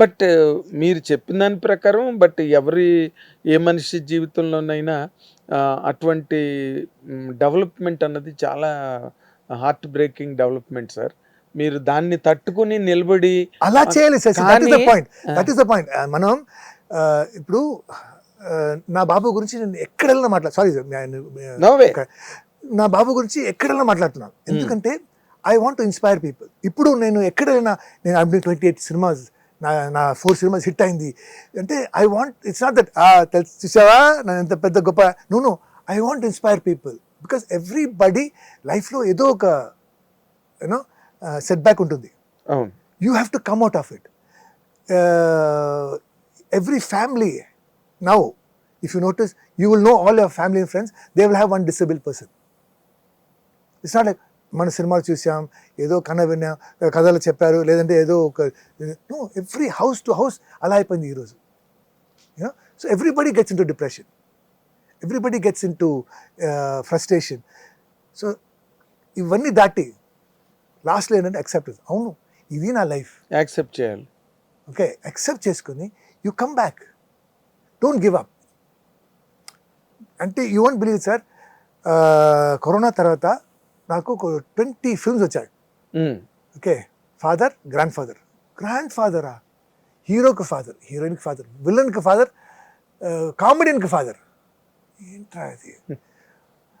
But మీరు చెప్పిన దాని ప్రకారం బట్ ఏ మనిషి జీవితంలోనైనా అటువంటి డెవలప్‌మెంట్ అన్నది చాలా హార్ట్ బ్రేకింగ్ డెవలప్‌మెంట్ సార్. మీరు దాన్ని తట్టుకొని నిలబడి అలా చేయాలి సార్. దట్ ఈస్ ద కానీ point. That is the point. మనం ఇప్పుడు నా బాబు గురించి నేను ఎక్కడెళ్ళినా సారీ సార్, నో వే. నా బాబు గురించి ఎక్కడెళ్ళినా మాట్లాడుతున్నాను. ఎందుకంటే I want to inspire people. ఇప్పుడు నేను ఎక్కడైనా నేను 28 సినిమాస్, నా 4 సినిమాస్ హిట్ అయింది అంటే I want, it's not that చూసావా నేను ఎంత పెద్ద గొప్ప, no I want inspire people. Because everybody లైఫ్లో ఏదో ఒక యూనో సెట్ బ్యాక్ ఉంటుంది. అవును. You have to come out of it. Every family now, if you notice, you will know all your family and friends, they will have one disabled person. It's not like మన సినిమాలు చూసాం, ఏదో విన్నా కథలు చెప్పారు, లేదంటే ఏదో ఒక no, every house to house అలా అయిపోయింది ఈరోజు. You know, so everybody gets into depression, everybody gets into frustration. So ఇవన్నీ దాటి లాస్ట్లో ఏంటంటే యాక్సెప్టెన్స్. అవును, ఇది నా లైఫ్, యాక్సెప్ట్ చేయాలి. ఓకే, యాక్సెప్ట్ చేసుకుని you come back, don't give up. అంటే you won't believe sir, corona తర్వాత నాకు ఒక 20 ఫిల్మ్స్ వచ్చాయి. ఓకే, ఫాదర్, గ్రాండ్ ఫాదరా, హీరోకి ఫాదర్, హీరోయిన్కి ఫాదర్, విలన్కి ఫాదర్, కామెడియన్కి ఫాదర్. ఏంట్రా అది?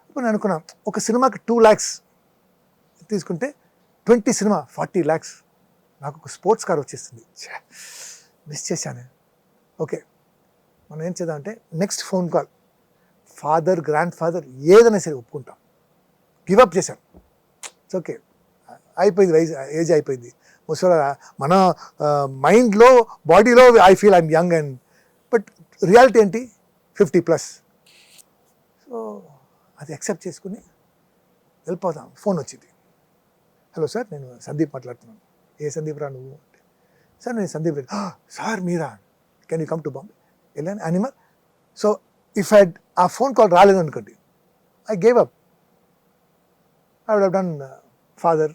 ఇప్పుడు నేను అనుకున్నా, ఒక సినిమాకి 2 lakhs తీసుకుంటే 20 సినిమా 40 lakhs. నాకు ఒక స్పోర్ట్స్ కార్ వచ్చేస్తుంది. మిస్ చేశాను. ఓకే, మనం ఏం చేద్దామంటే next phone call, father, grand father ఏదైనా సరే ఒప్పుకుంటాం. గివప్ చేశాను. ఇట్స్ ఓకే, అయిపోయింది, ఏజ్ అయిపోయింది, ముసలి. మన మైండ్లో, బాడీలో I feel I'm young and, but reality ఏంటి 50+. సో అది యాక్సెప్ట్ చేసుకుని వెళ్ళిపోతాం. ఫోన్ వచ్చింది, హలో సార్, నేను సందీప్ మాట్లాడుతున్నాను. ఏ సందీప్ రా నువ్వు అంటే, సార్ నేను సందీప్ రెడ్డి. సార్ మీరా, can you come to Bombay? వెళ్ళాను యానిమల్. సో ఇఫ్ ఆ ఫోన్ కాల్ రాలేదు అనుకోండి, I gave up. I would have done father,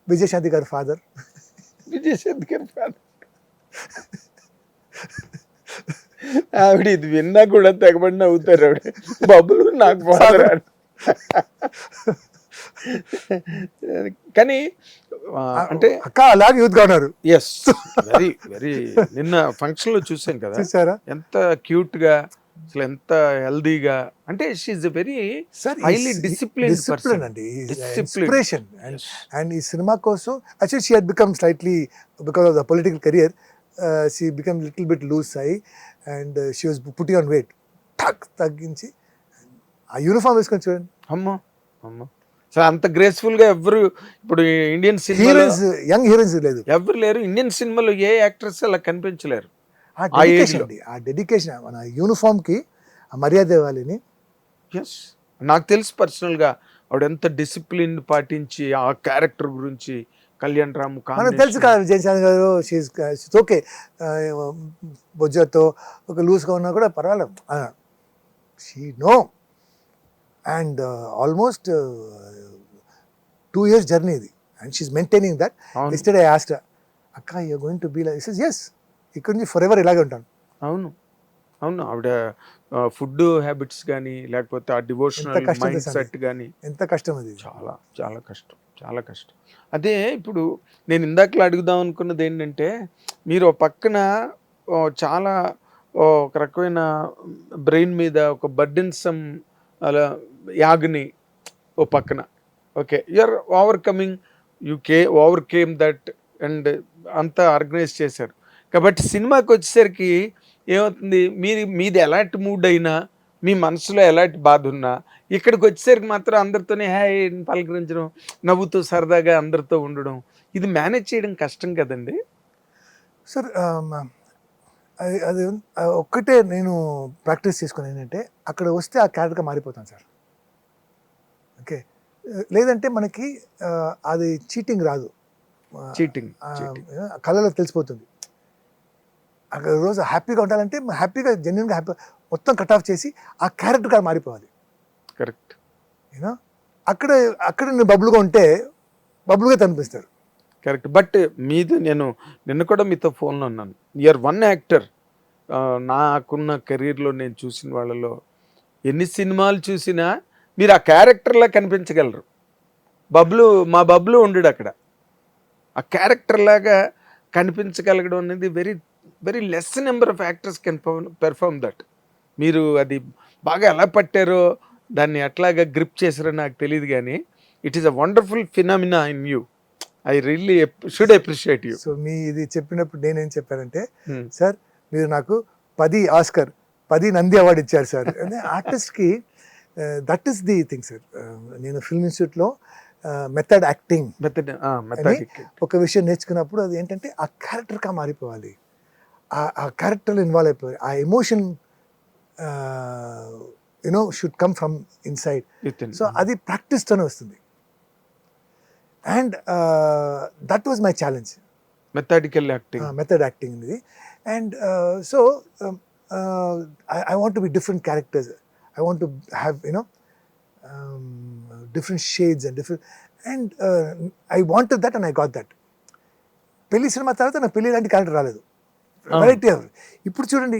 Vijayashanti గారి ఫాదర్. ఆవిడ ఇది విన్నా కూడా తెగబడిన అవుతారు ఆవిడ, బబ్బులు నాకు ఫాదర్. కానీ అంటే అక్క అలాగే యూత్గా ఉన్నారు. Yes, very very. నిన్న ఫంక్షన్ లో చూసాం కదా, చూసారా ఎంత క్యూట్ గా, అసలు ఎంత హెల్దీగా. అంటే she's a very highly discipline అండి, ఇన్స్పిరేషన్. అండ్ ఈ సినిమా కోసం actually she had become slightly, because of the political career, she become little bit loose అయ్యి, and she was putting on weight. తగ్గించి ఆ యూనిఫామ్ వేసుకొని చూడండి. అమ్మో అమ్మో, సో అంత గ్రేస్ఫుల్ గా ఎవరు ఇప్పుడు ఇండియన్ సినిమా, యంగ్ హీరోయిన్స్ లేదు, ఎవరు లేరు. ఇండియన్ సినిమాలో ఏ యాక్ట్రెస్ అలా కనిపించలేరు. ఆ డెడికేషన్, మన యూనిఫామ్కి ఆ మర్యాద ఇవ్వాలని. ఎస్, నాకు తెలుసు పర్సనల్గా ఆవిడ ఎంత డిసిప్లిన్ పాటించి ఆ క్యారెక్టర్ గురించి. కళ్యాణ్ రామ్ మనకు తెలుసు కదా, విజయశాంతి గారు ఓకే, బొజ్జతో ఒక లూజ్గా ఉన్నా కూడా పర్వాలేదు. She know. And almost 2 years journey ఇది, and she's maintaining that. Yesterday I asked her, అక్క you are going to be like this? yes, ఇక్కడ నుంచి ఫర్ ఎవర్ ఇలాగే ఉంటాను. అవును అవును, ఆవిడ ఫుడ్ హ్యాబిట్స్ కానీ, లేకపోతే ఆ డివోషనల్ మైండ్ సెట్ కానీ, ఎంత కష్టం అది, చాలా చాలా కష్టం, చాలా కష్టం. అదే ఇప్పుడు నేను ఇందాకలా అడుగుదాం అనుకున్నది ఏంటంటే, మీరు పక్కన చాలా ఒక రకమైన బ్రెయిన్ మీద ఒక బర్డెన్సమ్ అలా యాగ్ని ఓ పక్కన, okay, you're overcoming, overcame that and అంతా ఆర్గనైజ్ చేశారు. కాబట్టి సినిమాకి వచ్చేసరికి ఏమవుతుంది, మీది ఎలాంటి మూడ్ అయినా, మీ మనసులో ఎలాంటి బాధ ఉన్నా, ఇక్కడికి వచ్చేసరికి మాత్రం అందరితోనే హాయ్ పలకరించడం, నవ్వుతూ సరదాగా అందరితో ఉండడం, ఇది మేనేజ్ చేయడం కష్టం కదండి సార్. అది ఒక్కటే నేను ప్రాక్టీస్ చేసుకుని ఏంటంటే, అక్కడ వస్తే ఆ క్యారెక్టర్గా మారిపోతాను సార్. ఓకే, లేదంటే మనకి అది చీటింగ్ రాదు, చీటింగ్ కళ్ళలో తెలిసిపోతుంది. అక్కడ రోజు హ్యాపీగా ఉండాలంటే హ్యాపీగా, జెన్యున్గా హ్యాపీ మొత్తం కట్ ఆఫ్ చేసి ఆ క్యారెక్టర్గా మారిపోవాలి. కరెక్ట్. యూనో, అక్కడ నేను బబుల్గా ఉంటే బబుల్గా కనిపిస్తారు. కరెక్ట్. బట్ మీది నేను నిన్న కూడా మీతో ఫోన్లో ఉన్నాను. You're one actor. నాకున్న కెరీర్లో నేను చూసిన వాళ్ళలో ఎన్ని సినిమాలు చూసినా మీరు ఆ క్యారెక్టర్లా కనిపించగలరు. మా బబ్లు ఉండడు అక్కడ. ఆ క్యారెక్టర్ లాగా కనిపించగలగడం అనేది very very less number of actors can perform that. మీరు అది బాగా ఎలా పట్టారో, దాన్ని ఎట్లాగా గ్రిప్ చేశారో నాకు తెలియదు, కానీ it is a wonderful phenomena in you. I really should appreciate you. So మీ ఇది చెప్పినప్పుడు నేనేం చెప్పానంటే, సార్ మీరు నాకు 10 ఆస్కర్ 10 నంది అవార్డు ఇచ్చారు సార్. ఆర్టిస్ట్కి that is the thing sir. నేను ఫిల్మ్ ఇన్స్టిట్యూట్లో మెథడ్ యాక్టింగ్ ఒక విషయం నేర్చుకున్నప్పుడు అది ఏంటంటే ఆ క్యారెక్టర్గా మారిపోవాలి, ఆ క్యారెక్టర్లో ఇన్వాల్వ్ అయిపోవాలి, ఆ emotion should come from inside. So అది ప్రాక్టీస్తోనే వస్తుంది. And that was my challenge, method acting ఇది. And so I want to be different characters. I want to have different shades and different, and I wanted that and I got that. పెళ్లి cinema తర్వాత నాకు పెళ్లి లాంటి character రాలేదు. Variety of. ఇప్పుడు చూడండి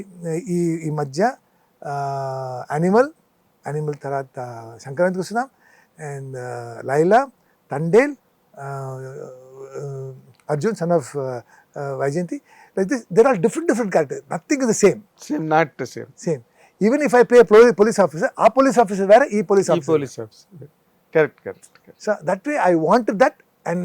ఈ మధ్య యానిమల్ తర్వాత సంక్రాంతికి వస్తున్నాం, and Laila, Thandel, Arjun son of Vyjayanthi. Like this, there are different characters. Nothing is the same. Not the same. Even if I play a police officer, our police officer where police officer. Correct. So that way I wanted that